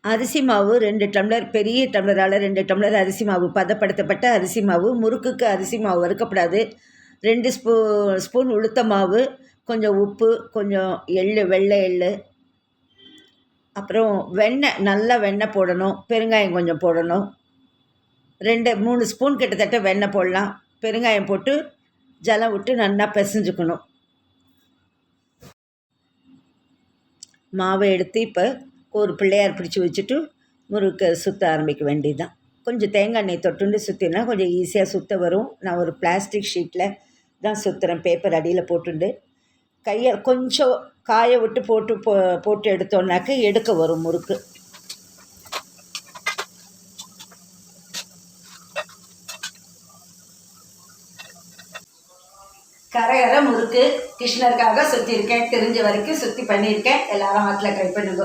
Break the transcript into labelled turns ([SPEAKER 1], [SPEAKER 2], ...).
[SPEAKER 1] அரிசி மாவு 2 டம்ளர், பெரிய டம்ளரால் 2 டம்ளர் அரிசி மாவு, பதப்படுத்தப்பட்ட அரிசி மாவு. முறுக்குக்கு அரிசி மாவு வறுக்கப்படாது. 2 ஸ்பூன் உளுத்த மாவு, கொஞ்சம் உப்பு, கொஞ்சம் எள்ளு, வெள்ளை எள்ளு, அப்புறம் வெண்ணெய், நல்லா வெண்ணெய் போடணும். பெருங்காயம் கொஞ்சம் போடணும். 3 ஸ்பூன் கிட்டத்தட்ட வெண்ணெய் போடலாம். பெருங்காயம் போட்டு ஜலம் விட்டு நல்லா பிசைஞ்சுக்கணும். மாவை எடுத்து இப்போ ஒரு பிள்ளையார் பிடிச்சி வச்சுட்டு முறுக்கை சுற்ற ஆரம்பிக்க வேண்டியது தான். கொஞ்சம் தேங்காய் எண்ணெய் தொட்டுண்டு சுற்றினா கொஞ்சம் ஈஸியாக சுற்ற வரும். நான் ஒரு பிளாஸ்டிக் ஷீட்டில் தான் சுற்றுறேன், பேப்பர் அடியில் போட்டுண்டு. கையை கொஞ்சம் காய விட்டு போட்டு எடுத்தோன்னாக்க எடுக்க வரும் முறுக்கு. கரை முறுக்கு கிருஷ்ணருக்காக சுற்றிருக்கேன். தெரிஞ்ச வரைக்கும் சுற்றி பண்ணியிருக்கேன். எல்லாரும் ஆட்டில் ட்ரை பண்ணுங்க.